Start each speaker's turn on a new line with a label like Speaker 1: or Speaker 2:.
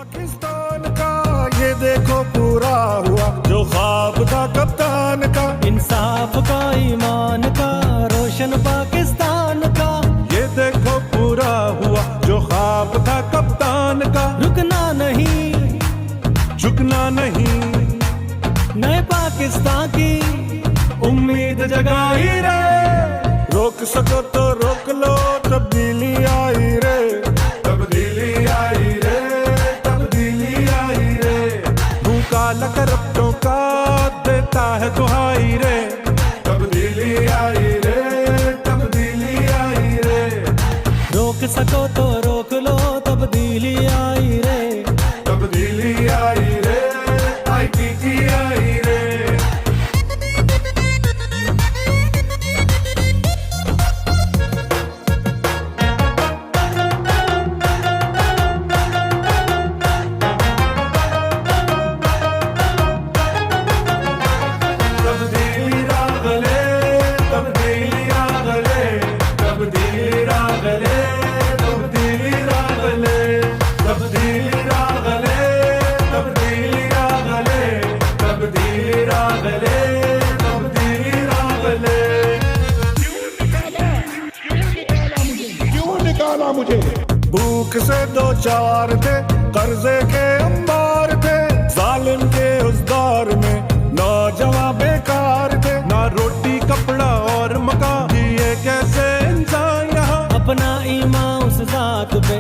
Speaker 1: पाकिस्तान का ये देखो पूरा हुआ जो ख्वाब था कप्तान का।
Speaker 2: इंसाफ का, ईमान का, रोशन पाकिस्तान का।
Speaker 1: ये देखो पूरा हुआ जो ख्वाब था कप्तान का।
Speaker 2: रुकना नहीं,
Speaker 1: झुकना नहीं,
Speaker 2: नए पाकिस्तान की
Speaker 1: उम्मीद जगाई रे। रोक सको तो रोक लो, तब्दीली आई रे, तब्दीली आई रे, तब्दीली आई रे। मुंह काला करप्टों का देता है दुहाई रे, तब्दीली आई रे, तब्दीली आई रे।
Speaker 2: रोक सको तो रोक लो, तब्दीली आई रे,
Speaker 1: तब्दीली आई रे, IPT आई रे। तब्दीली रागले, तब्दीली रागले, तब्दीली रागले, तब्दीली रागले, तब्दीली रागले, तब्दीली रागले, तब्दीली रागले, तब्दीली रागले।
Speaker 3: क्यों निकाला मुझे?
Speaker 1: भूख से दो चार थे, कर्जे के अंबार थे, जालिम के उस दौर में नौजवान बेकार थे। ना रोटी कपड़ा और मकान, जिए कैसे इंसान यहाँ।
Speaker 2: अपना ईमान उस जात पे